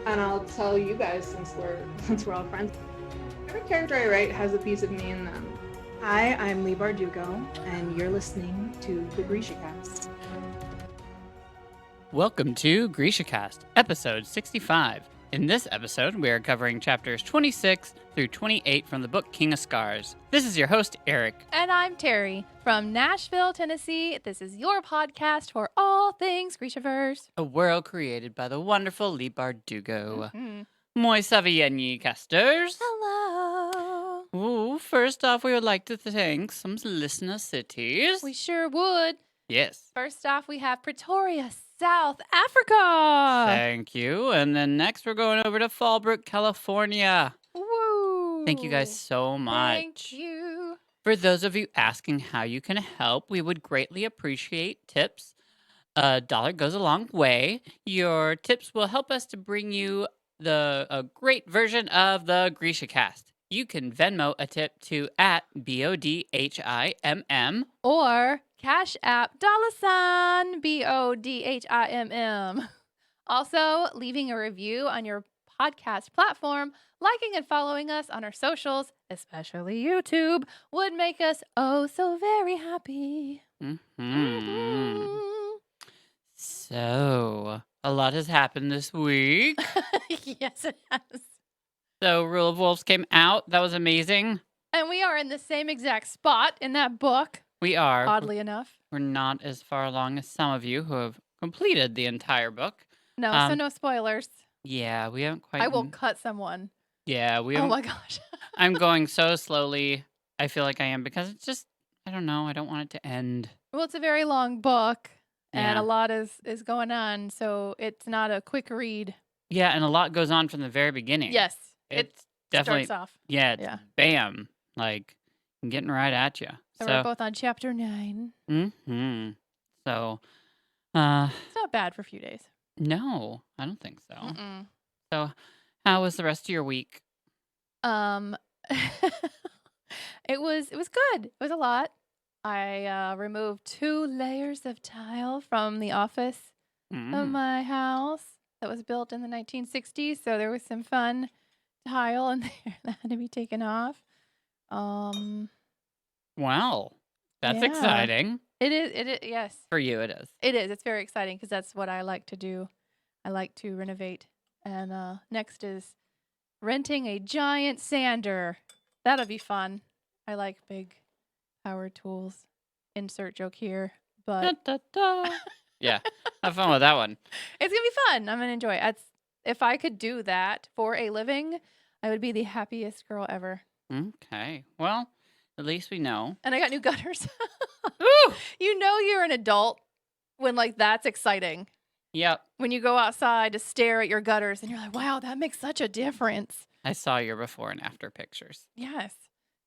And I'll tell you guys since we're all friends. Every character I write has a piece of me in them. Hi, I'm Lee Bardugo, and you're listening to the GrishaCast. Welcome to GrishaCast, episode 65. In this episode, we are covering chapters 26 through 28 from the book King of Scars. This is your host, Eric. And I'm Terry from Nashville, Tennessee. This is your podcast for all things Grishaverse. A world created by the wonderful Lee Bardugo. Mm-hmm. Moi savienni casters. Hello. Ooh, first off, we would like to thank some listener cities. We sure would. Yes. First off, we have Pretoria, South Africa. Thank you. And then next, we're going over to Fallbrook, California. Woo. Thank you guys so much. Thank you. For those of you asking how you can help, we would greatly appreciate tips. $1 goes a long way. Your tips will help us to bring you a great version of the GrishaCast. You can Venmo a tip to at BODHIMM. Or Cash App $, BODHIMM. Also, leaving a review on your podcast platform, liking and following us on our socials, especially YouTube, would make us oh so very happy. So, a lot has happened this week. Yes, it has. So, Rule of Wolves came out. That was amazing. And we are in the same exact spot in that book, We are. oddly enough. We're not as far along as some of you who have completed the entire book. No, so no spoilers. Yeah, we haven't quite. I will cut someone. Yeah, we Oh haven't. my gosh. I'm going so slowly. I feel like I am because it's just, I don't know. I don't want it to end. Well, it's a very long book, and Yeah. a lot is going on, so it's not a quick read. Yeah, and a lot goes on from the very beginning. Yes, It's definitely, starts off. yeah, it's Yeah. bam. Like, I'm getting right at you. So we're both on chapter 9. So, It's not bad for a few days. no, I don't think so. Mm-mm. So, how was the rest of your week? It was good. It was a lot. I removed 2 layers of tile from the office of Mm. my house that was built in the 1960s. So there was some fun tile in there that had to be taken off. Wow, that's Yeah. exciting. It is, yes. For you, it is. It is. It's very exciting because that's what I like to do. I like to renovate. And next is renting a giant sander. That'll be fun. I like big power tools. Insert joke here. But Da, da, da. Yeah, have fun with that one. it's going to be fun. I'm going to enjoy it. If I could do that for a living, I would be the happiest girl ever. Okay, well, at least we know. And I got new gutters. Ooh! You know you're an adult when, like, that's exciting. Yep, When you go outside to stare at your gutters and you're like, wow, that makes such a difference. I saw your before and after pictures. Yes.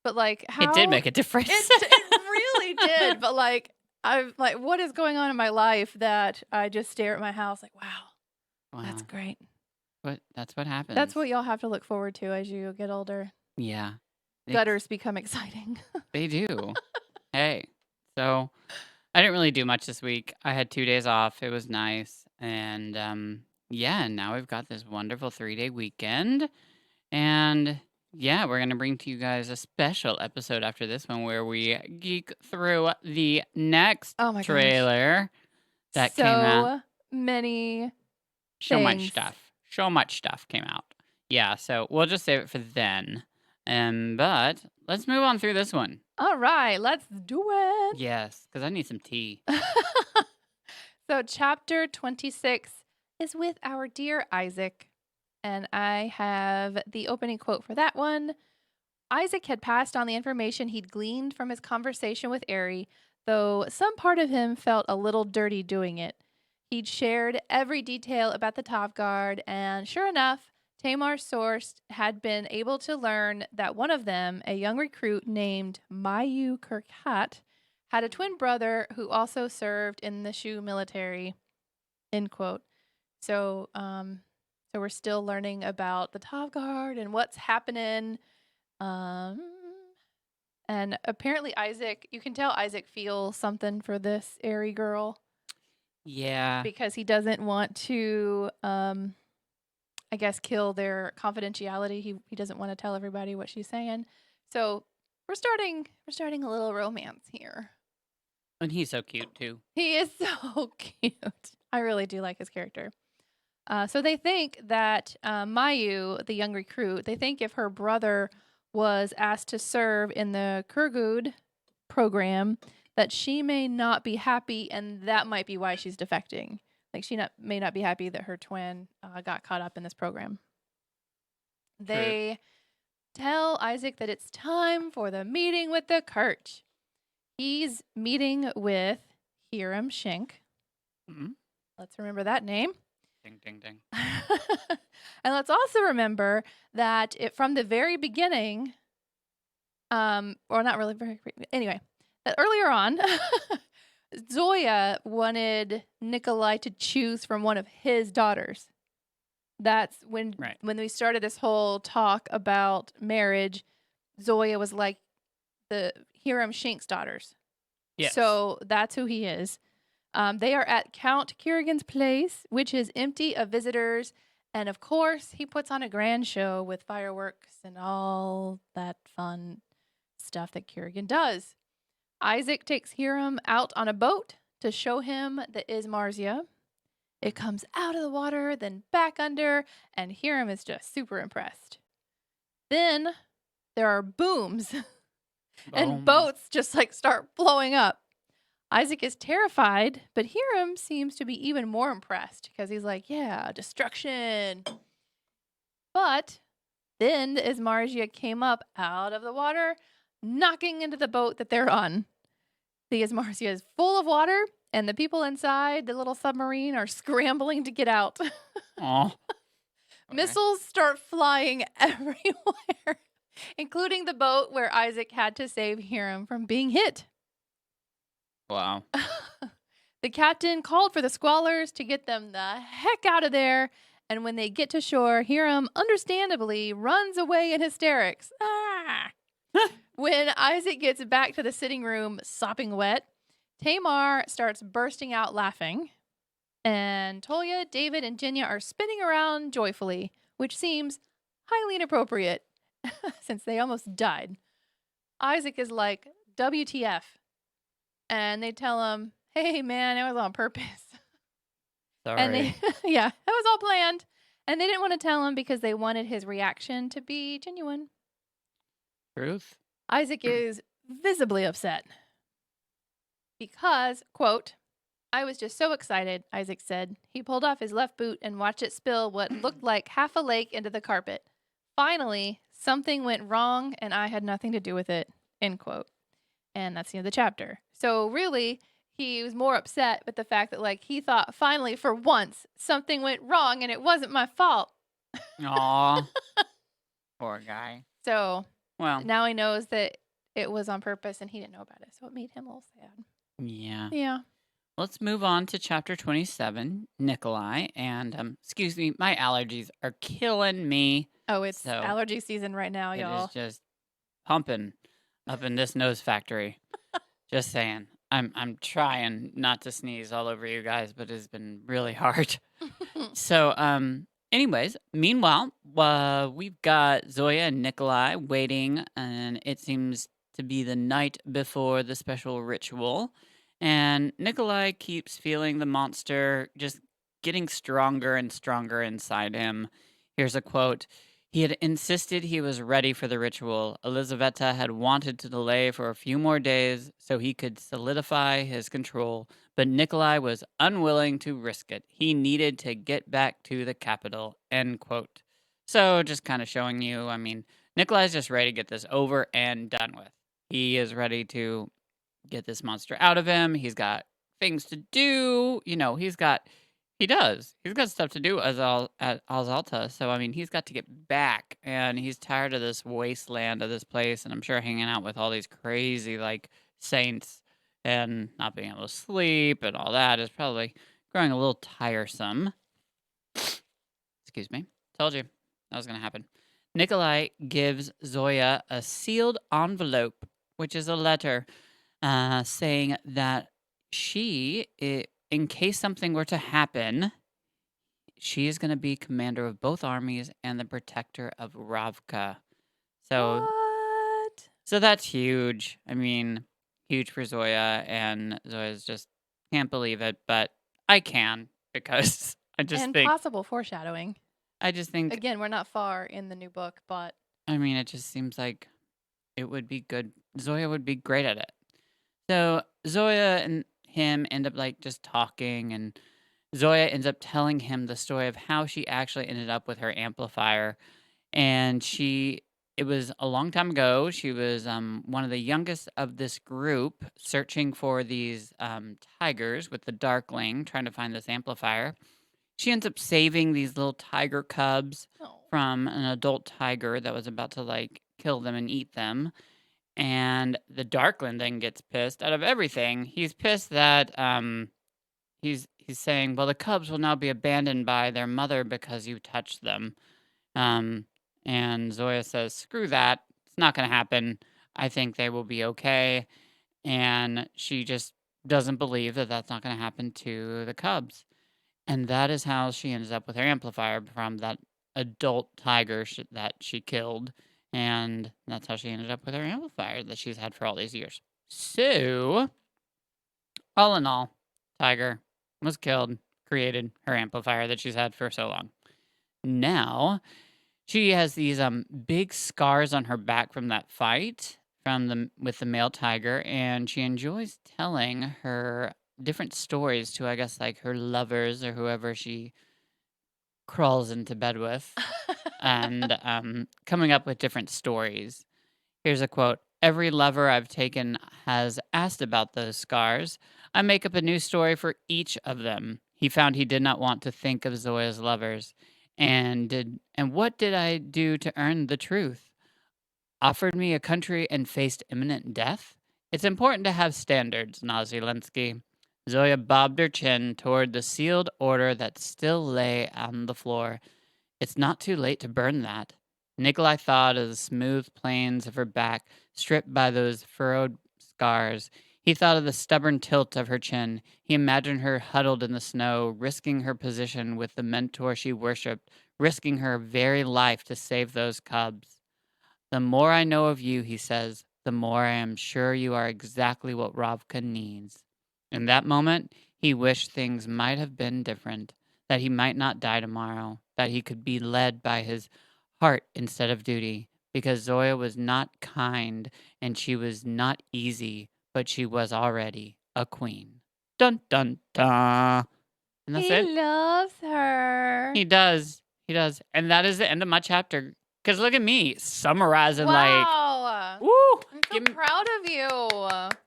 But like how It did make a difference. it really did. But like I'm like, what is going on in my life that I just stare at my house like, wow, that's great. But that's what happens. That's what y'all have to look forward to as you get older. Yeah. Gutters become exciting. They do. Hey, so I didn't really do much this week. I had 2 days off. It was nice. And yeah, and now we've got this wonderful 3-day weekend. And yeah, we're going to bring to you guys a special episode after this one where we geek through the next Oh my gosh. trailer that came out. Many So much things. stuff. So much stuff came out. Yeah, so we'll just save it for then. But let's move on through this one. All right, let's do it. Yes, because I need some tea. So chapter 26 is with our dear Isaac. And I have the opening quote for that one. Isaac had passed on the information he'd gleaned from his conversation with Aerie, though some part of him felt a little dirty doing it. He'd shared every detail about the Tavgard, and sure enough, Tamar's source had been able to learn that one of them, a young recruit named Mayu Kirkhat, had a twin brother who also served in the Shu military, end quote. So we're still learning about the Tavgard and what's happening. And apparently Isaac, you can tell Isaac feels something for this Aerie girl. Yeah. Because he doesn't want to I guess, kill their confidentiality. He doesn't want to tell everybody what she's saying. So we're starting a little romance here. And he's so cute too. He is so cute. I really do like his character. So they think that Mayu, the young recruit, they think if her brother was asked to serve in the Kurgud program, that she may not be happy, and that might be why she's defecting. Like may not be happy that her twin got caught up in this program. They tell Isaac that it's time for the meeting with the Kirch. He's meeting with Hiram Schenk. Mhm. Let's remember that name. Ding, ding, ding. And let's also remember that from the very beginning, or not really anyway, that earlier on, Zoya wanted Nikolai to choose from one of his daughters. That's when we started this whole talk about marriage, Zoya was like the Hiram Schenk's daughters. Yes. So that's who he is. They are at Count Kerrigan's place, which is empty of visitors. And of course, he puts on a grand show with fireworks and all that fun stuff that Kerrigan does. Isaac takes Hiram out on a boat to show him the Ismarzia. It comes out of the water, then back under, and Hiram is just super impressed. Then there are booms, and boats just like start blowing up. Isaac is terrified, but Hiram seems to be even more impressed because he's like, yeah, destruction. But then the Ismarzia came up out of the water, knocking into the boat that they're on. The Ismarzia is full of water, and the people inside the little submarine are scrambling to get out. Aw. Missiles start flying everywhere, including the boat where Isaac had to save Hiram from being hit. Wow. The captain called for the squallers to get them the heck out of there, and when they get to shore, Hiram understandably runs away in hysterics. Ah! When Isaac gets back to the sitting room sopping wet, Tamar starts bursting out laughing, and Tolia, David, and Jenya are spinning around joyfully, which seems highly inappropriate since they almost died. Isaac is like, WTF? And they tell him, hey, man, it was on purpose. Sorry. And they, yeah, that was all planned. And they didn't want to tell him because they wanted his reaction to be genuine. Truth. Isaac is visibly upset because, quote, I was just so excited, Isaac said. He pulled off his left boot and watched it spill what looked like half a lake into the carpet. Finally, something went wrong and I had nothing to do with it, end quote. And that's the end of the chapter. So really, he was more upset with the fact that, like, he thought finally for once something went wrong and it wasn't my fault. Aw. Poor guy. So Well, now he knows that it was on purpose and he didn't know about it. So it made him a little sad. yeah. Yeah. Let's move on to chapter 27, Nikolai. And, excuse me, my allergies are killing me. Oh, it's So, allergy season right now, It y'all. is just pumping up in this nose factory. Just saying. I'm trying not to sneeze all over you guys, but it's been really hard. So, anyways, meanwhile, we've got Zoya and Nikolai waiting, and it seems to be the night before the special ritual. And Nikolai keeps feeling the monster just getting stronger and stronger inside him. Here's a quote. He had insisted he was ready for the ritual. Elizaveta had wanted to delay for a few more days so he could solidify his control, but Nikolai was unwilling to risk it. He needed to get back to the capital, end quote. So just kind of showing you, I mean, Nikolai's just ready to get this over and done with. He is ready to get this monster out of him. He's got things to do. You know, he's got stuff to do at Alzalta. So, I mean, he's got to get back, and he's tired of this wasteland of this place. And I'm sure hanging out with all these crazy, like, saints and not being able to sleep and all that is probably growing a little tiresome. Excuse me. Told you that was going to happen. Nikolai gives Zoya a sealed envelope, which is a letter saying that in case something were to happen, she is going to be commander of both armies and the protector of Ravka. So What? so that's huge. I mean, huge for Zoya, and Zoya's just can't believe it, but I can because And possible foreshadowing. I just think Again, we're not far in the new book, but I mean, it just seems like it would be good. Zoya would be great at it. So Zoya and him end up like just talking, and Zoya ends up telling him the story of how she actually ended up with her amplifier. And it was a long time ago. She was one of the youngest of this group searching for these tigers with the Darkling, trying to find this amplifier. She ends up saving these little tiger cubs oh. from an adult tiger that was about to like kill them and eat them. And the Darkling then gets pissed out of everything. He's pissed that he's saying, well, the cubs will now be abandoned by their mother because you touched them. And Zoya says, screw that. It's not going to happen. I think they will be okay. And she just doesn't believe that that's not going to happen to the cubs. And that is how she ends up with her amplifier from that adult tiger that she killed. And that's how she ended up with her amplifier that she's had for all these years. So, all in all, Tiger was killed, created her amplifier that she's had for so long. Now, she has these big scars on her back from that fight with the male tiger, and she enjoys telling her different stories to, I guess, like her lovers or whoever she crawls into bed with, and coming up with different stories. Here's a quote. Every lover I've taken has asked about those scars. I make up a new story for each of them. He found he did not want to think of Zoya's lovers. And what did I do to earn the truth? Offered me a country and faced imminent death? It's important to have standards, Nazi-Linsky. Zoya bobbed her chin toward the sealed order that still lay on the floor. It's not too late to burn that. Nikolai thought of the smooth plains of her back, stripped by those furrowed scars. He thought of the stubborn tilt of her chin. He imagined her huddled in the snow, risking her position with the mentor she worshipped, risking her very life to save those cubs. The more I know of you, he says, the more I am sure you are exactly what Ravka needs. In that moment, he wished things might have been different, that he might not die tomorrow, that he could be led by his heart instead of duty, because Zoya was not kind and she was not easy, but she was already a queen. Dun dun dun. And that's he it. loves her. He does. He does. And that is the end of my chapter. Because look at me summarizing wow. woo. I'm so proud of you.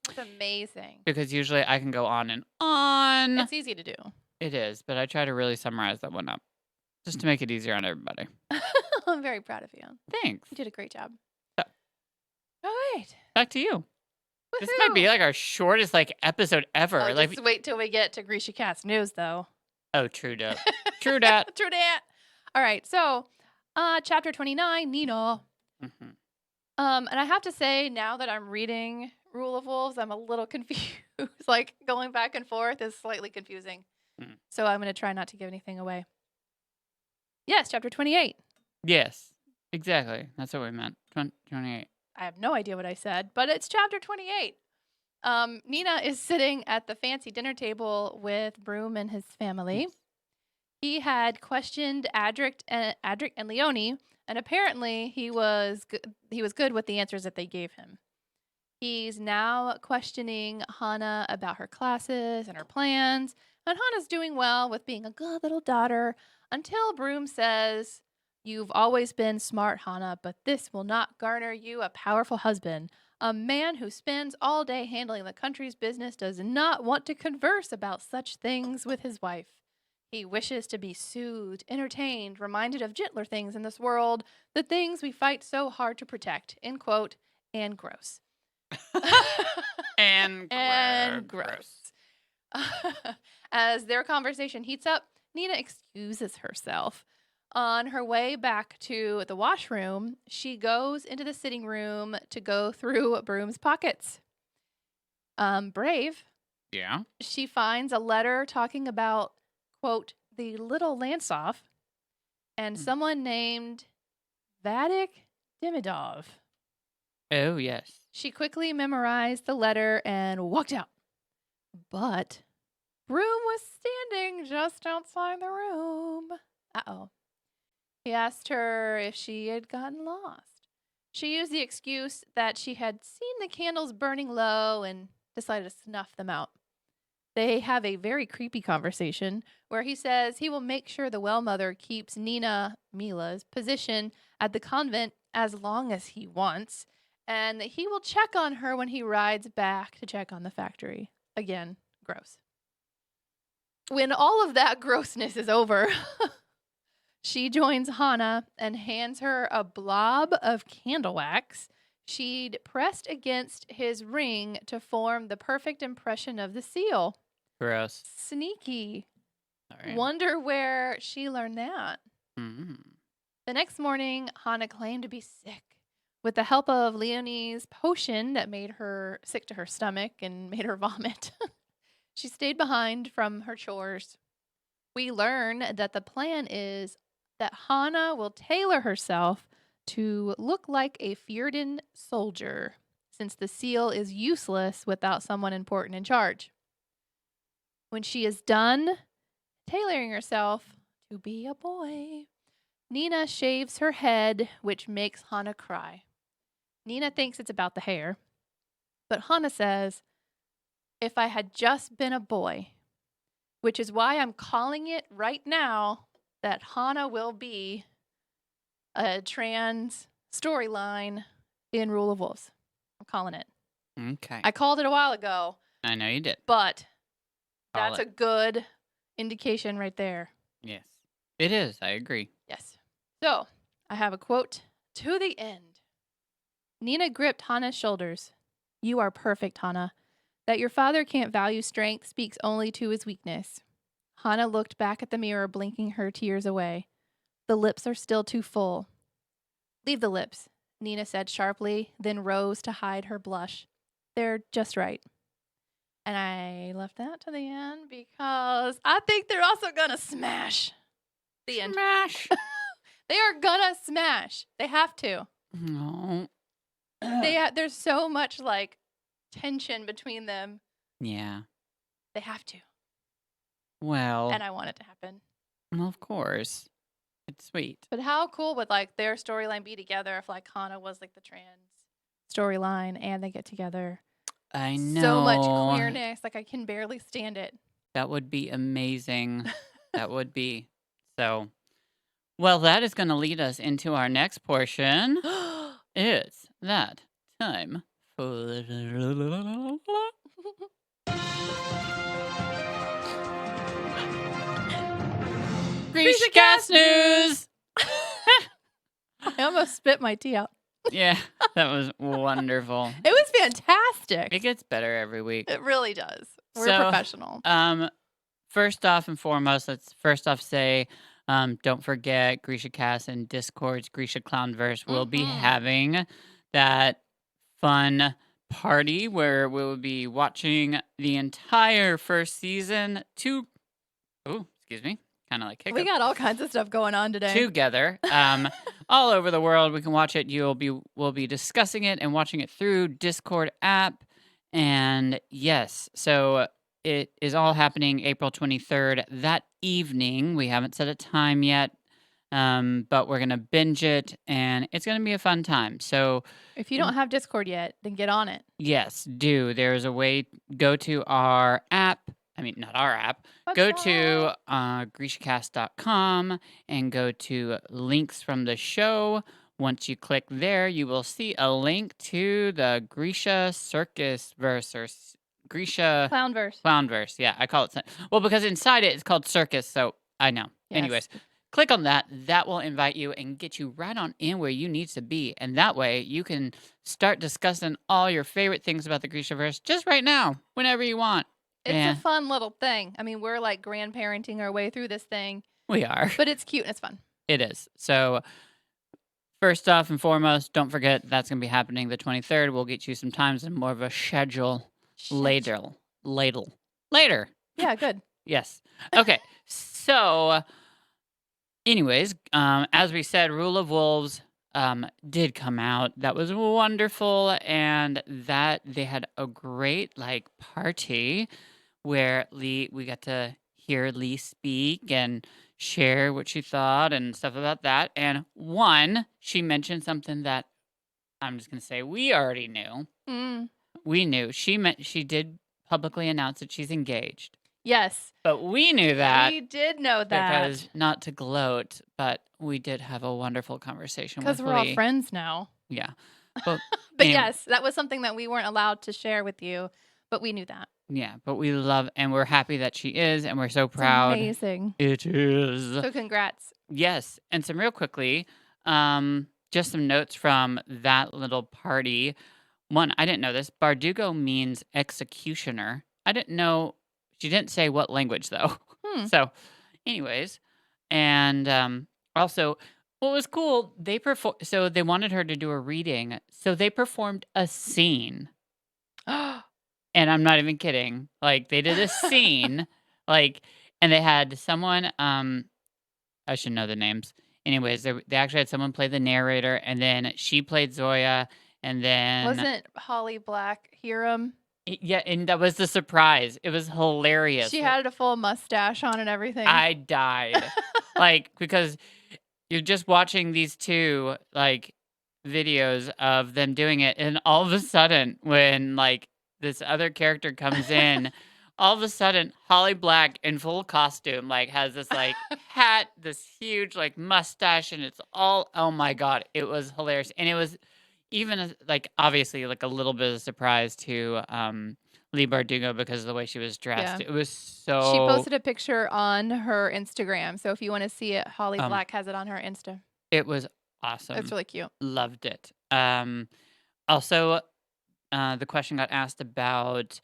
It's amazing. Because usually I can go on and on. It's easy to do. It is, but I try to really summarize that one up. Just to make it easier on everybody. I'm very proud of you. Thanks. You did a great job. So, all right. Back to you. Woo-hoo. This might be like our shortest episode ever. Oh, just wait till we get to GrishaCast news, though. Oh, true that. True that. True that. All right. So, chapter 29, Nina. Mm-hmm. And I have to say, now that I'm reading Rule of Wolves, I'm a little confused. Like, going back and forth is slightly confusing. Mm. So I'm going to try not to give anything away. Yes, chapter 28. Yes, exactly. That's what we meant. 28. I have no idea what I said, but it's chapter 28. Nina is sitting at the fancy dinner table with Broom and his family. He had questioned Adric and Leonie, and apparently he was good with the answers that they gave him. He's now questioning Hannah about her classes and her plans, and Hannah's doing well with being a good little daughter until Broom says, "You've always been smart, Hannah, but this will not garner you a powerful husband. A man who spends all day handling the country's business does not want to converse about such things with his wife. He wishes to be soothed, entertained, reminded of gentler things in this world, the things we fight so hard to protect." End quote. And gross. and gross. As their conversation heats up, Nina excuses herself. On her way back to the washroom, she goes into the sitting room to go through Broom's pockets. Brave. Yeah. She finds a letter talking about, quote, the little Lantsov and someone named Vadik Demidov. Oh, yes. She quickly memorized the letter and walked out. But Broom was standing just outside the room. Uh-oh. He asked her if she had gotten lost. She used the excuse that she had seen the candles burning low and decided to snuff them out. They have a very creepy conversation where he says he will make sure the well mother keeps Nina, Mila's, position at the convent as long as he wants, and that he will check on her when he rides back to check on the factory. Again, gross. When all of that grossness is over, she joins Hana and hands her a blob of candle wax she'd pressed against his ring to form the perfect impression of the seal. Gross. Sneaky. All right. Wonder where she learned that. Mm. The next morning, Hana claimed to be sick. With the help of Leonie's potion that made her sick to her stomach and made her vomit, she stayed behind from her chores. We learn that the plan is that Hana will tailor herself to look like a Fjordan soldier, since the seal is useless without someone important in charge. When she is done tailoring herself to be a boy, Nina shaves her head, which makes Hana cry. Nina thinks it's about the hair, but Hana says, if I had just been a boy, which is why I'm calling it right now that Hana will be a trans storyline in Rule of Wolves. I'm calling it. Okay. I called it a while ago, I know you did. but Call that's it. a good indication right there. Yes. It is. I agree. Yes. So, I have a quote to the end. Nina gripped Hana's shoulders. You are perfect, Hana. That your father can't value strength speaks only to his weakness. Hana looked back at the mirror, blinking her tears away. The lips are still too full. Leave the lips, Nina said sharply, then rose to hide her blush. They're just right. And I left that to the end because I think they're also gonna smash. The end. Smash. They are gonna smash. They have to. No. There's so much like tension between them. Yeah. They have to. Well. And I want it to happen. Well, of course. It's sweet. But how cool would like their storyline be together if like Hana was like the trans storyline and they get together? I know. So much queerness. Like I can barely stand it. That would be amazing. That would be. So, well, that is going to lead us into our next portion. It's that time for GrishaCast news. I almost spit my tea out. Yeah, that was wonderful. It was fantastic. It gets better every week. It really does. We're So, professional. First off and foremost, let's first off say, don't forget GrishaCast and Discord's Grisha Clownverse will be having that fun party where we'll be watching the entire first season kind of like hiccup. We got all kinds of stuff going on today. Together, all over the world. We can watch it. We'll be discussing it and watching it through Discord app. And yes, so it is all happening April 23rd that evening. We haven't set a time yet, but we're gonna binge it, and it's gonna be a fun time. So if you don't have Discord yet, then get on it. yes, do. There's a way. Go to our app. I mean, not our app. Go to GrishaCast.com and go to links from the show. Once you click there, you will see a link to the Grisha Circus verse or Grisha Clownverse. Yeah, I call it. Well, because inside it, it's called Circus. So I know. Yes. Anyways, click on that. That will invite you and get you right on in where you need to be. And that way you can start discussing all your favorite things about the Grishaverse just right now, whenever you want. It's a fun little thing. I mean, we're like grandparenting our way through this thing. We are. But it's cute and it's fun. It is. So first off and foremost, don't forget that's going to be happening the 23rd. We'll get you some times and more of a schedule later. Yeah, good. Yes. Okay. So, anyways, as we said, Rule of Wolves did come out. That was wonderful, and that they had a great party where we got to hear Lee speak and share what she thought and stuff about that. And she mentioned something that I'm just gonna say we already knew. Mm. We knew she did publicly announce that she's engaged. Yes. But we knew that. We did know that. Because, not to gloat, but we did have a wonderful conversation with Because we're all Lee. friends now. Yeah. But, But anyway, yes, that was something that we weren't allowed to share with you, but we knew that. yeah, but we love and we're happy that she is, and we're so It's proud. amazing. It is. So congrats. Yes. And some real quickly, just some notes from that little party. One, I didn't know this. Bardugo means executioner. I didn't know. She didn't say what language, though. So, anyways. And also, what was cool, so they wanted her to do a reading. So they performed a scene. And I'm not even kidding. Like, they did a scene. And they had someone, I should know the names. Anyways, they actually had someone play the narrator, and then she played Zoya, and then Wasn't Holly Black Hiram? yeah, and that was the surprise. It was hilarious. She had a full mustache on and everything. I died. Because you're just watching these two videos of them doing it, and all of a sudden when this other character comes in, all of a sudden Holly Black in full costume has this hat, this huge mustache, and it's all, oh my god, it was hilarious. And it was even obviously a little bit of a surprise to Lee Bardugo because of the way she was dressed. Yeah. It was so. She posted a picture on her Instagram, so if you want to see it, Holly Black has it on her Insta. It was awesome. It's really cute. Loved it. Also, the question got asked about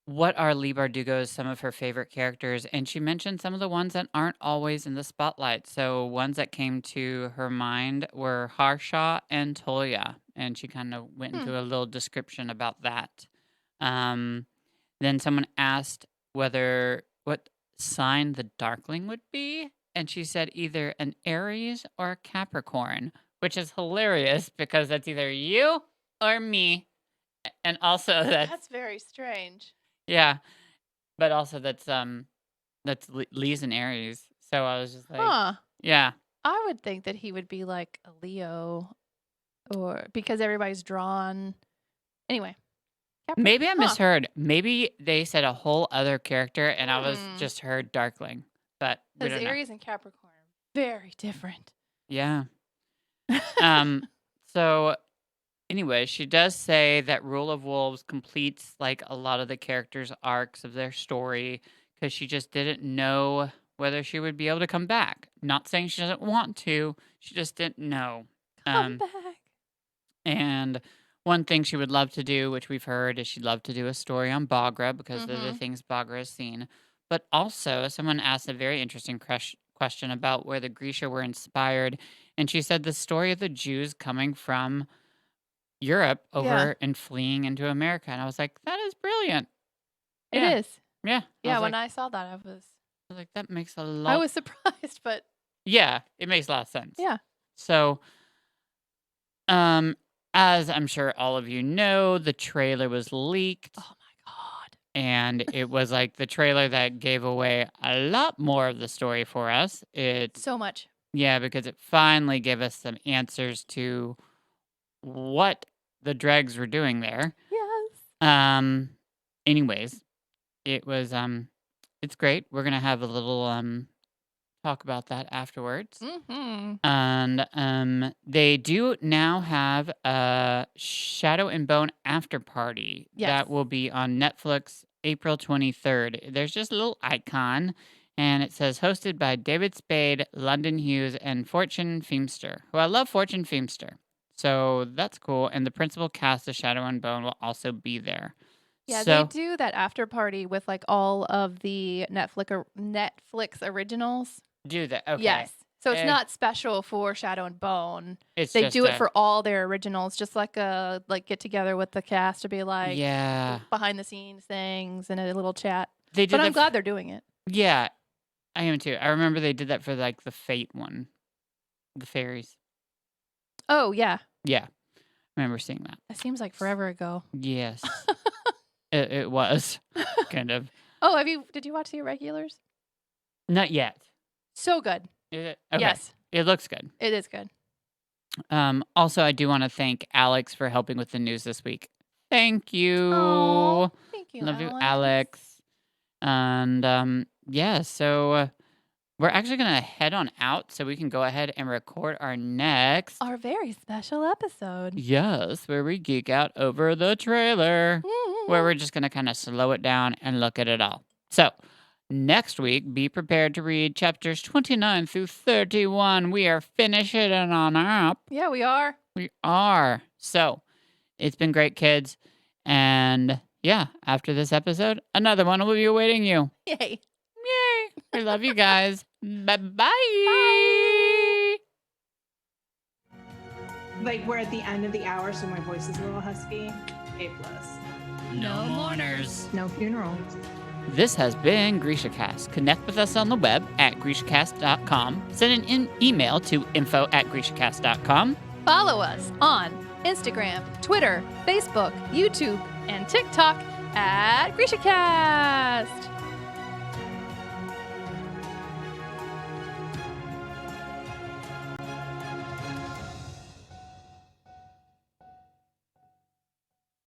what are Lee Bardugo's some of her favorite characters, and she mentioned some of the ones that aren't always in the spotlight. So ones that came to her mind were Harshaw and Toya, and she kind of went into a little description about that. Then someone asked what sign the Darkling would be, and she said either an Aries or a Capricorn, which is hilarious because that's either you or me. And also That's very strange. yeah, but also that's Lee's an Aries. So I was just yeah. I would think that he would be like a Leo, or because everybody's drawn. Anyway. Maybe I misheard. Maybe they said a whole other character, and I was just heard Darkling. But we Because don't know. Aries and Capricorn are very different. Yeah. So, anyway, she does say that Rule of Wolves completes a lot of the characters' arcs of their story because she just didn't know whether she would be able to come back. Not saying she doesn't want to. She just didn't know. Come back. And one thing she would love to do, which we've heard, is she'd love to do a story on Bagra because of the things Bagra has seen. But also, someone asked a very interesting question about where the Grisha were inspired. And she said the story of the Jews coming from Europe over and fleeing into America. And I was like, that is brilliant. Yeah. It is. Yeah. Yeah, when I saw that, I was like, that makes a lot. I was surprised, but yeah, it makes a lot of sense. Yeah. So, as I'm sure all of you know, the trailer was leaked. Oh my god. And it was the trailer that gave away a lot more of the story for us. So much. Yeah, because it finally gave us some answers to what the dregs were doing there. Yes. Anyways, it was it's great. We're gonna have a little talk about that afterwards. And they do now have a Shadow and Bone after party that will be on Netflix April 23rd. There's just a little icon, and it says hosted by David Spade, London Hughes, and Fortune Feimster, who I love Fortune Feimster. So that's cool. And the principal cast of Shadow and Bone will also be there. Yeah, they do that after party with all of the Netflix originals. Do that? Okay. Yes. So it's not special for Shadow and Bone. They do it for all their originals, just like a get together with the cast to be yeah, behind the scenes things and a little chat. They do but I'm glad they're doing it. Yeah. I am too. I remember they did that for like the Fate one, the fairies. Oh, yeah. Yeah, I remember seeing that. That seems like forever ago. Yes, it was kind of Oh, did you watch the Irregulars? not yet. So good. Is it? Okay. Yes, It looks good. it is good. Also, I do want to thank Alex for helping with the news this week. Thank you. Oh, thank you, Love you, Alex. And yeah, so we're actually going to head on out so we can go ahead and record our next. Our very special episode. Yes, where we geek out over the trailer, where we're just going to kind of slow it down and look at it all. So, next week, be prepared to read chapters 29 through 31. We are finishing it on up. Yeah, we are. We are. So, it's been great, kids. And yeah, after this episode, another one will be awaiting you. Yay. Yay. We love you guys. Bye-bye. Bye. Like, we're at the end of the hour, so my voice is a little husky. A+. No mourners. No funeral. This has been GrishaCast. Connect with us on the web at GrishaCast.com. Send an email to info@GrishaCast.com. Follow us on Instagram, Twitter, Facebook, YouTube, and TikTok at GrishaCast.